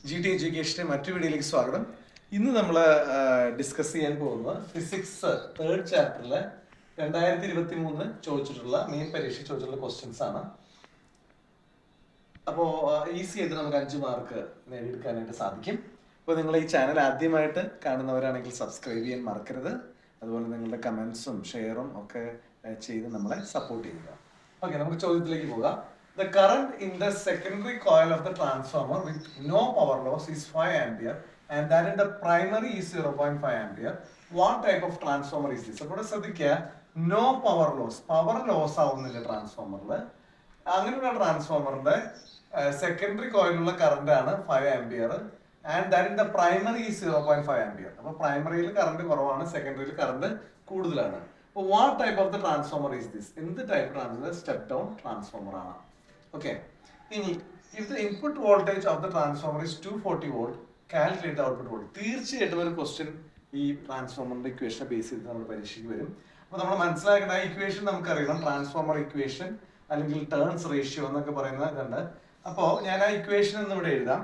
G T എഡ്യൂക്കേഷന്റെ മറ്റു വീഡിയോയിലേക്ക് സ്വാഗതം. ഇന്ന് നമ്മൾ ഡിസ്കസ് ചെയ്യാൻ പോകുന്നത് ഫിസിക്സ് തേർഡ് ചാപ്റ്ററിലെ 2023 ചോദിച്ചിട്ടുള്ള മെയിൻ പരീക്ഷ ചോദിച്ചിട്ടുള്ള ക്വസ്റ്റ്യൻസ് ആണ്. അപ്പോൾ ഈസി ആയിട്ട് നമുക്ക് 5 മാർക്ക് നേടിയെടുക്കാനായിട്ട് സാധിക്കും. അപ്പോൾ നിങ്ങൾ ഈ ചാനൽ ആദ്യമായിട്ട് കാണുന്നവരാണെങ്കിൽ സബ്സ്ക്രൈബ് ചെയ്യാൻ മറക്കരുത്. അതുപോലെ നിങ്ങളുടെ കമന്റ്സും ഷെയറും ഒക്കെ ചെയ്ത് നമ്മളെ സപ്പോർട്ട് ചെയ്യുക. ഓക്കെ, നമുക്ക് ചോദ്യത്തിലേക്ക് പോകാം. The current in the secondary coil of the transformer with no power loss is 5 ampere and that in the primary is 0.5 ampere. What type of transformer is this? അപ്പോൾ ശ്രദ്ധിക്കുക, no power loss. Power loss ആവുന്നില്ല ട്രാൻസ്ഫോമറിൽ. അങ്ങനെയുള്ള ട്രാൻസ്ഫോമറിന്റെ secondary കോയിലുള്ള current ആണ് 5 ampere and that in the primary is 0.5 ampere. അപ്പോൾ പ്രൈമറിയിൽ കറണ്ട് കുറവാണ്, സെക്കൻഡറിയിൽ കറണ്ട് കൂടുതലാണ്. അപ്പോൾ what type of the transformer is this? എന്ത് type transformer? Step down transformer ആണ്. Okay. If the input voltage of the transformer is 240 volt, calculate the output voltage. തീർച്ചയായിട്ടും ഒരു ക്വസ്റ്റ്യൻ ഈ ട്രാൻസ്ഫോമറിന്റെ ഇക്വേഷനെ ബേസ് ചെയ്ത് നമ്മുടെ പരീക്ഷയ്ക്ക് വരും. അപ്പോൾ നമ്മൾ മനസ്സിലാക്കേണ്ട ഇക്വേഷൻ നമുക്കറിയണം. ട്രാൻസ്ഫോമർ ഇക്വേഷൻ അല്ലെങ്കിൽ ടേൺസ് റേഷ്യോ എന്നൊക്കെ പറയുന്ന ഇതുണ്ട്. അപ്പോൾ ഞാൻ ആ ഇക്വേഷൻ ഒന്ന് ഇവിടെ എഴുതാം.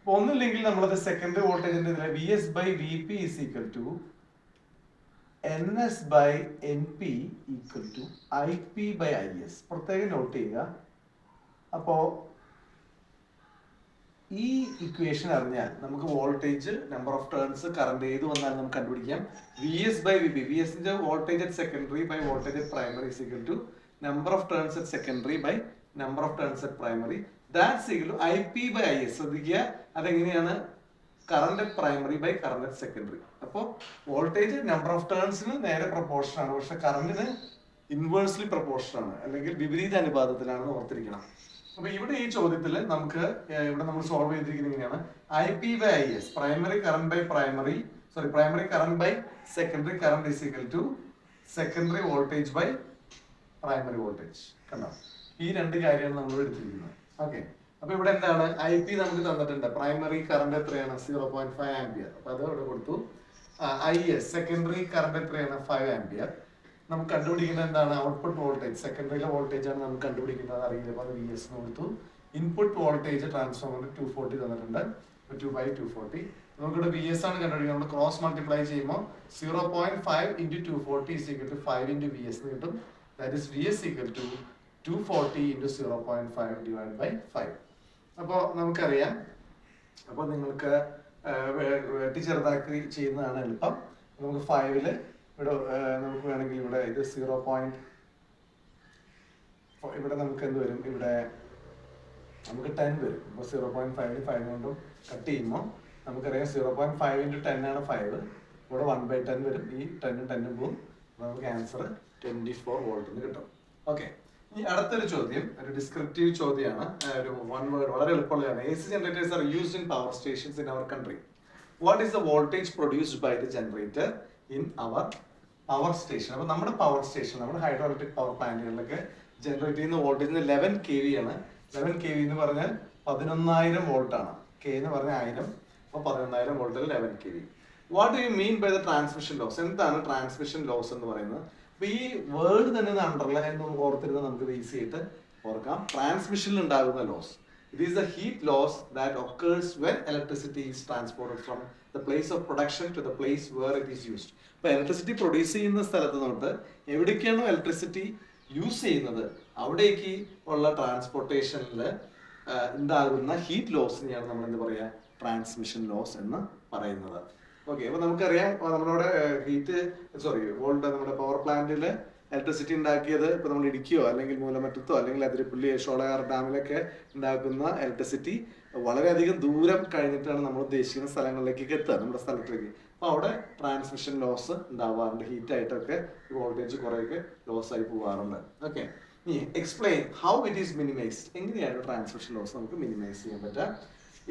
അപ്പോൾ ഒന്നുമില്ലെങ്കിൽ നമ്മളത് സെക്കൻഡറി വോൾട്ടേജിന്റെ ഇതിലെ V S by V P is equal to N S by N P equal to I P by I S. പ്രത്യേകം നോട്ട് ചെയ്യുക. അപ്പോൾ ഈ ഇക്വേഷൻ അറിഞ്ഞാൽ നമുക്ക് voltage, number of turns, current ഏത് വന്നാലും നമുക്ക് കണ്ടുപിടിക്കാം. V S by V P, V എസിന്റെ voltage at secondary by voltage at primary is equal to number of turns at secondary by number of turns at primary that's equal to I P by I S. ശ്രദ്ധിക്കുക, അതെങ്ങനെയാണ്? Current at primary by current at secondary. അപ്പോൾ voltage number of ടേൺസിന് നേരെ proportion ആണ്, പക്ഷെ കറണ്ടിന് inversely proportion ആണ്, അല്ലെങ്കിൽ വിപരീത അനുപാതത്തിലാണെന്ന് ഓർത്തിരിക്കണം. അപ്പൊ ഇവിടെ ഈ ചോദ്യത്തിൽ നമുക്ക് ഇവിടെ നമ്മൾ സോൾവ് ചെയ്തിരിക്കുന്നത് ഇങ്ങനെയാണ്. I P by I S, primary current by primary current by secondary current is equal to secondary voltage by primary voltage. കണ്ടോ, ഈ രണ്ട് കാര്യമാണ് നമ്മൾ എടുത്തിരിക്കുന്നത്. ഓക്കെ, അപ്പൊ ഇവിടെ എന്താണ്? ഐ പി നമുക്ക് തന്നിട്ടുണ്ട്. പ്രൈമറി കറണ്ട് എത്രയാണ്? 0.5 ആംപിയർ. അപ്പൊ അത് ഇവിടെ കൊടുത്തു. ഐ എസ് സെക്കൻഡറി കറണ്ട് എത്രയാണ്? 5 ആംപിയർ. നമുക്ക് കണ്ടുപിടിക്കുന്നത് എന്താണ്? ഔട്ട്പുട്ട് വോൾട്ടേജ്, സെക്കൻഡറിയിലെ വോൾട്ടേജ് ആണ് നമുക്ക് കണ്ടുപിടിക്കുന്നത്. അറിയില്ല, അപ്പൊ അത് വി എസ് കൊടുത്തു. ഇൻപുട്ട് വോൾട്ടേജ് ട്രാൻസ്ഫോമറിന് 240 തന്നിട്ടുണ്ട്. 2/240. നമുക്കിവിടെ വി എസ് ആണ് കണ്ടുപിടിക്കുന്നത്. നമ്മൾ ക്രോസ് മൾട്ടിപ്ലൈ ചെയ്യുമ്പോൾ 0.5 into 240 is equal to 5 into V S കിട്ടും. That is V S equal to 240 into 0.5 divided by 5. അപ്പോൾ നമുക്കറിയാം. അപ്പോൾ നിങ്ങൾക്ക് വെട്ടി ചെറുതാക്കി ചെയ്യുന്നതാണ് എളുപ്പം. നമുക്ക് 5 ഇവിടെ നമുക്ക് വേണമെങ്കിൽ ഇവിടെ ഇത് 0. ഇവിടെ നമുക്ക് എന്ത് വരും? ഇവിടെ നമുക്ക് 10 വരും. ഇപ്പോൾ 0.5 5 കൊണ്ടും കട്ട് ചെയ്യുമ്പോൾ നമുക്കറിയാം 0.5 into 10 ആണ് 5. ഇവിടെ 1/10 വരും. ഈ 10 പോവും. നമുക്ക് ആൻസർ 24 വോൾട്ട് കിട്ടും. ഓക്കെ, ഇനി അടുത്തൊരു ചോദ്യം ഒരു ഡിസ്ക്രിപ്റ്റീവ് ചോദ്യമാണ്. ഒരു വൺ വേർഡ്, വളരെ എളുപ്പമുള്ളതാണ്. A C generators are used in power stations in our country. What is the voltage produced by the generator in our power station? അപ്പൊ നമ്മുടെ പവർ സ്റ്റേഷൻ, നമ്മുടെ ഹൈഡ്രോ ഇലക്ട്രിക് പവർ പ്ലാന്റുകളിലൊക്കെ generate ചെയ്യുന്ന voltage 11 kV ആണ്. 11 kV എന്ന് പറഞ്ഞാൽ 11,000 volt ആണ്. K എന്ന് പറഞ്ഞാൽ 1000, അപ്പോൾ 11,000 വോൾട്ടിൽ 11 kV. What do you mean by the transmission loss? എന്താണ് ട്രാൻസ്മിഷൻ ലോസ് എന്ന് പറയുന്നത്? അപ്പൊ ഈ വേർഡ് തന്നെ അണ്ടർലൈൻ ഓർത്തിരുന്നത് നമുക്ക് ഈസി ആയിട്ട് ഓർക്കാം. ട്രാൻസ്മിഷനിൽ ഉണ്ടാകുന്ന loss, it is the heat loss that occurs when electricity is transported from the place of production to the place where it is used. അപ്പോൾ ഇലക്ട്രിസിറ്റി പ്രൊഡ്യൂസ് ചെയ്യുന്ന സ്ഥലത്ത് തൊട്ട് എവിടേക്കാണോ ഇലക്ട്രിസിറ്റി യൂസ് ചെയ്യുന്നത് അവിടേക്ക് ഉള്ള ട്രാൻസ്പോർട്ടേഷനിൽ ഉണ്ടാകുന്ന ഹീറ്റ് ലോസിനെയാണ് നമ്മൾ എന്താ പറയുക? ട്രാൻസ്മിഷൻ ലോസ് എന്ന് പറയുന്നത്. ഓക്കെ, അപ്പോൾ നമുക്കറിയാം നമ്മളിവിടെ നമ്മുടെ പവർ പ്ലാന്റിൽ ഇലക്ട്രിസിറ്റി ഉണ്ടാക്കിയത് ഇപ്പോൾ നമ്മൾ ഇടുക്കിയോ അല്ലെങ്കിൽ മൂലമറ്റത്തോ അല്ലെങ്കിൽ അതിരപ്പള്ളി ഷോളയാർ ഡാമിലൊക്കെ ഉണ്ടാക്കുന്ന ഇലക്ട്രിസിറ്റി വളരെയധികം ദൂരം കഴിഞ്ഞിട്ടാണ് നമ്മൾ ഉദ്ദേശിക്കുന്ന സ്ഥലങ്ങളിലേക്ക് എത്തുക, നമ്മുടെ സ്ഥലത്തേക്ക്. അപ്പോൾ അവിടെ ട്രാൻസ്മിഷൻ ലോസ് ഉണ്ടാവാറുണ്ട്. ഹീറ്റായിട്ടൊക്കെ വോൾട്ടേജ് കുറേയൊക്കെ ലോസ് ആയി പോകാറുണ്ട്. ഓക്കെ, ഇനി explain how it is minimised. എങ്ങനെയാണ് ട്രാൻസ്മിഷൻ ലോസ് നമുക്ക് മിനിമൈസ് ചെയ്യാൻ പറ്റുക?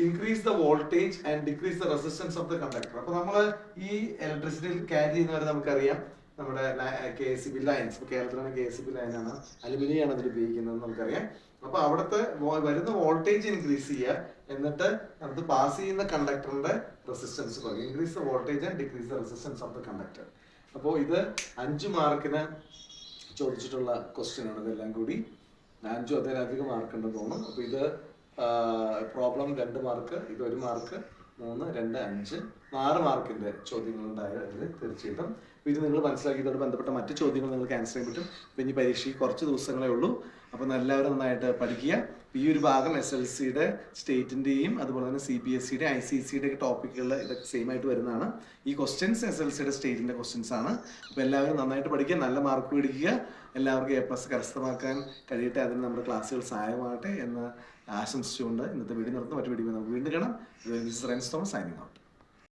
Increase the voltage and decrease the resistance of the conductor. അപ്പോൾ നമ്മൾ ഈ ഇലക്ട്രിസിറ്റി ക്യാരി ചെയ്യുന്നവരെ നമുക്കറിയാം നമ്മുടെ KCB ലൈൻസ്. ഇപ്പോൾ കേരളത്തിലാണ് KCB ലൈനാണ്, അലുമിനിയാണ് അതിൽ ഉപയോഗിക്കുന്നത് നമുക്കറിയാം. അപ്പൊ അവിടുത്തെ വരുന്ന വോൾട്ടേജ് ഇൻക്രീസ് ചെയ്യുക, എന്നിട്ട് അത് പാസ് ചെയ്യുന്ന കണ്ടക്ടറിന്റെ റെസിസ്റ്റൻസ് കുറയ്ക്കുക. Increase the voltage and decrease the resistance of the conductor. അപ്പോൾ ഇത് 5 മാർക്കിന് ചോദിച്ചിട്ടുള്ള ക്വസ്റ്റ്യൻ ആണ്. ഇതെല്ലാം കൂടി 5 അതിലധികം മാർക്ക് ഉണ്ടെന്ന് തോന്നുന്നു. അപ്പോൾ ഇത് പ്രോബ്ലം 2 മാർക്ക്, ഇത് 1 മാർക്ക്, 3, 2, 5, 6 മാർക്കിന്റെ ചോദ്യങ്ങളുണ്ടായത് തീർച്ചയായിട്ടും. ഇത് നിങ്ങൾ മനസ്സിലാക്കിയതോട് ബന്ധപ്പെട്ട മറ്റു ചോദ്യങ്ങൾ നിങ്ങൾക്ക് ആൻസർ ചെയ്യാൻ പറ്റും. ഇപ്പം ഇനി പരീക്ഷയ്ക്ക് കുറച്ച് ദിവസങ്ങളേ ഉള്ളൂ. അപ്പം എല്ലാവരും നന്നായിട്ട് പഠിക്കുക. ഈ ഒരു ഭാഗം SLCയുടെ സ്റ്റേറ്റിൻ്റെയും അതുപോലെ തന്നെ CBSEയുടെ ICSEയുടെ ഒക്കെ ടോപ്പിക്കുകൾ ഇതൊക്കെ സെയിം ആയിട്ട് വരുന്നതാണ്. ഈ ക്വസ്റ്റ്യൻസ് SLCയുടെ സ്റ്റേറ്റിൻ്റെ ക്വസ്റ്റ്യൻസ് ആണ്. അപ്പോൾ എല്ലാവരും നന്നായിട്ട് പഠിക്കുക, നല്ല മാർക്ക് മേടിക്കുക, എല്ലാവർക്കും A+ കരസ്ഥമാക്കാൻ കഴിയട്ടെ. അതിന് നമ്മുടെ ക്ലാസ്സുകൾ സഹായമാകട്ടെ എന്ന് ആശംസിച്ചുകൊണ്ട് ഇന്നത്തെ വീഡിയോ നിർത്തുന്നു. മറ്റു വീഡിയോ നമുക്ക് വീണ്ടും കാണാം. This is rinse Thomas signing out.